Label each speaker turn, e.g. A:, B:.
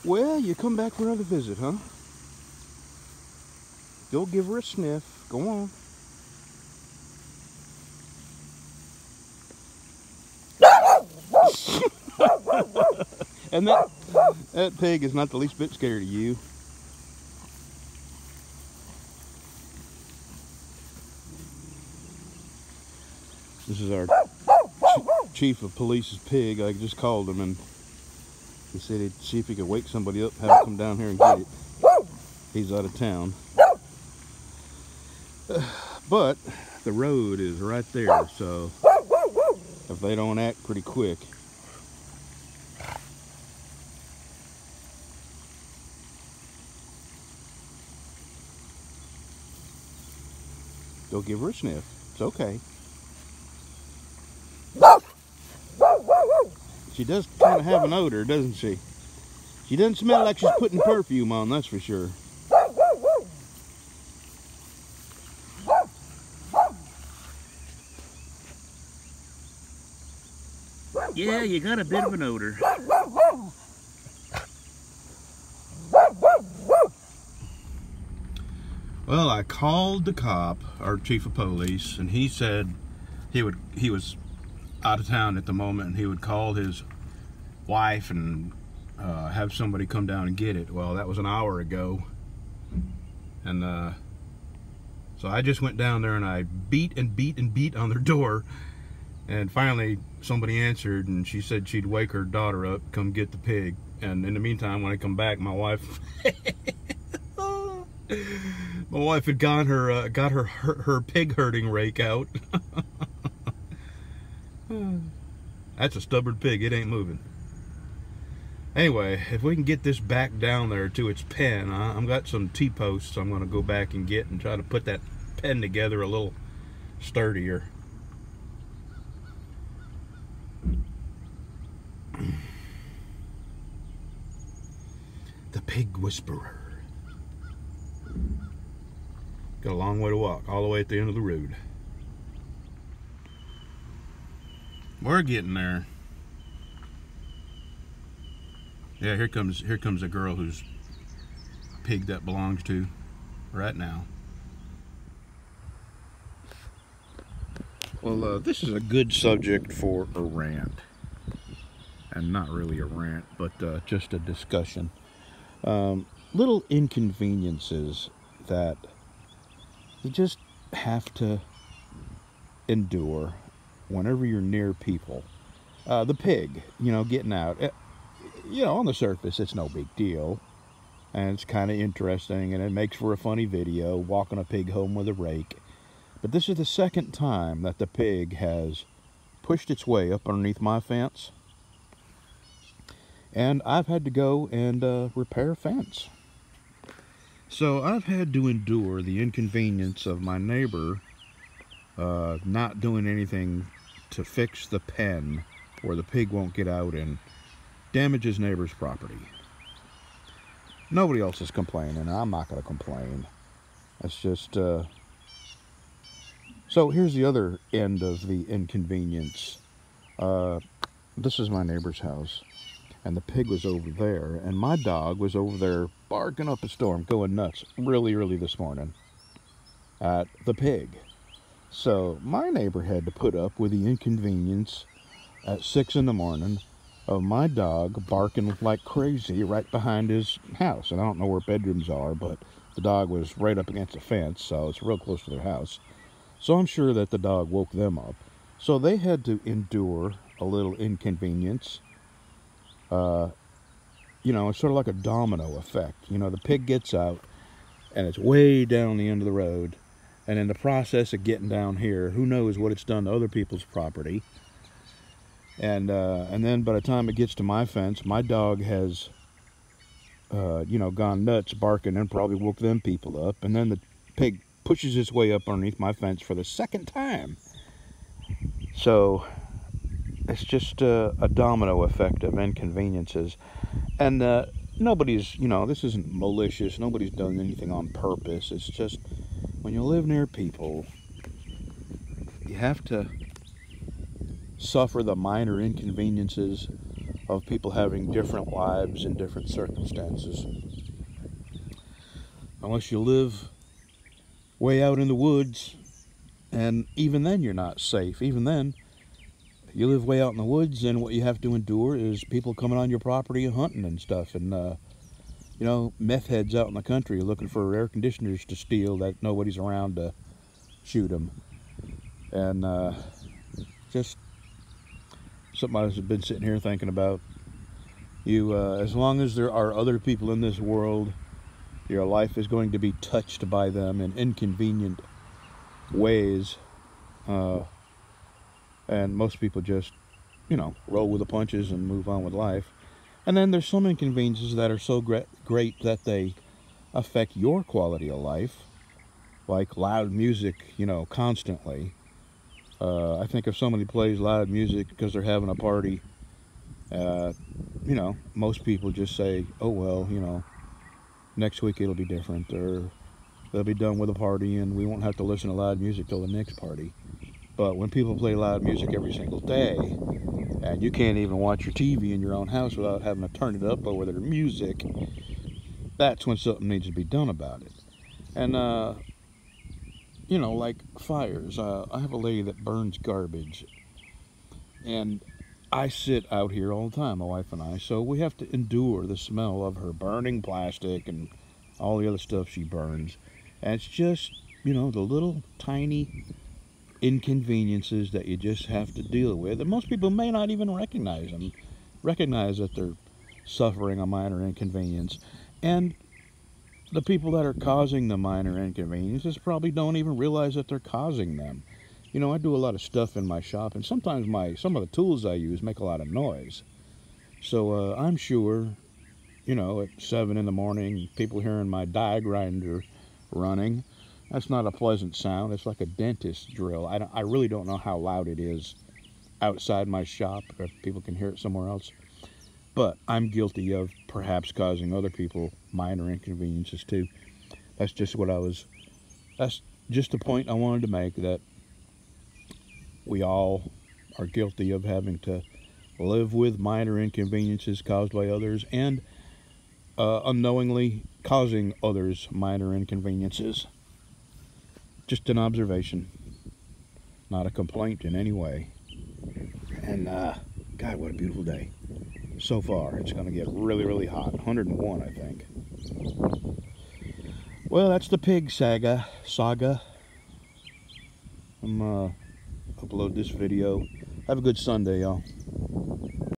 A: Well, you come back for another visit, huh? Go give her a sniff. Go on. And that pig is not the least bit scared of you. This is our chief of police's pig. I just called him and he said he'd see if he could wake somebody up, have him come down here and get it. He's out of town. But the road is right there, so if they don't act pretty quick. Go give her a sniff. It's okay. She does kind of have an odor, doesn't she? She doesn't smell like she's putting perfume on, that's for sure. Yeah, you got a bit of an odor. Well, I called the cop, our chief of police, and he said he was out of town at the moment, and he would call his wife and have somebody come down and get it. Well, that was an hour ago, and so I just went down there and I beat and beat and beat on their door, and finally somebody answered, and she said she'd wake her daughter up, come get the pig. And in the meantime, when I come back, my wife had got her pig herding rake out. That's a stubborn pig. It ain't moving. Anyway, if we can get this back down there to its pen, I've got some T-posts I'm going to go back and get and try to put that pen together a little sturdier. The Pig Whisperer. Got a long way to walk, all the way at the end of the road. We're getting there. Yeah, here comes a girl whose pig that belongs to right now. Well, this is a good subject for a rant. And not really a rant, but just a discussion. Little inconveniences that you just have to endure whenever you're near people. The pig, getting out. On the surface, it's no big deal. And it's kind of interesting, and it makes for a funny video, walking a pig home with a rake. But this is the second time that the pig has pushed its way up underneath my fence. And I've had to go and repair a fence. So I've had to endure the inconvenience of my neighbor not doing anything to fix the pen where the pig won't get out and damage his neighbor's property. Nobody else is complaining. I'm not going to complain. It's just... So here's the other end of the inconvenience. This is my neighbor's house. And the pig was over there, and my dog was over there barking up a storm, going nuts really early this morning at the pig. So my neighbor had to put up with the inconvenience at 6 in the morning of my dog barking like crazy right behind his house. And I don't know where bedrooms are, but the dog was right up against the fence, so it's real close to their house. So I'm sure that the dog woke them up. So they had to endure a little inconvenience. It's sort of like a domino effect. The pig gets out, and it's way down the end of the road. And in the process of getting down here, who knows what it's done to other people's property. And then by the time it gets to my fence, my dog has, gone nuts barking and probably woke them people up. And then the pig pushes its way up underneath my fence for the second time. So it's just a domino effect of inconveniences. And nobody's, this isn't malicious. Nobody's done anything on purpose. It's just when you live near people, you have to suffer the minor inconveniences of people having different lives in different circumstances. Unless you live way out in the woods, and even then you're not safe. Even then, you live way out in the woods, and what you have to endure is people coming on your property and hunting and stuff, and you know, meth heads out in the country looking for air conditioners to steal that nobody's around to shoot them. And just something I've been sitting here thinking about. You, as long as there are other people in this world, your life is going to be touched by them in inconvenient ways. And most people just, you know, roll with the punches and move on with life. And then there's some inconveniences that are so great that they affect your quality of life, like loud music, you know, constantly. I think if somebody plays loud music because they're having a party, you know, most people just say, oh, well, you know, next week it'll be different, or they'll be done with the party and we won't have to listen to loud music till the next party. But when people play loud music every single day, and you can't even watch your TV in your own house without having to turn it up over their music, that's when something needs to be done about it. And, you know, like fires. I have a lady that burns garbage, and I sit out here all the time, my wife and I, so we have to endure the smell of her burning plastic and all the other stuff she burns. And it's just, you know, the little tiny inconveniences that you just have to deal with, and most people may not even recognize that they're suffering a minor inconvenience. And the people that are causing the minor inconveniences probably don't even realize that they're causing them. You know, I do a lot of stuff in my shop, and sometimes some of the tools I use make a lot of noise. So I'm sure, you know, at 7 in the morning, people hearing my die grinder running, that's not a pleasant sound. It's like a dentist drill. I really don't know how loud it is outside my shop, or if people can hear it somewhere else. But I'm guilty of perhaps causing other people minor inconveniences too. That's just a point I wanted to make, that we all are guilty of having to live with minor inconveniences caused by others, and unknowingly causing others minor inconveniences. Just an observation, not a complaint in any way. And God, what a beautiful day. So far, it's going to get really, really hot. 101, I think. Well, that's the pig saga. I'm upload this video. Have a good Sunday, y'all.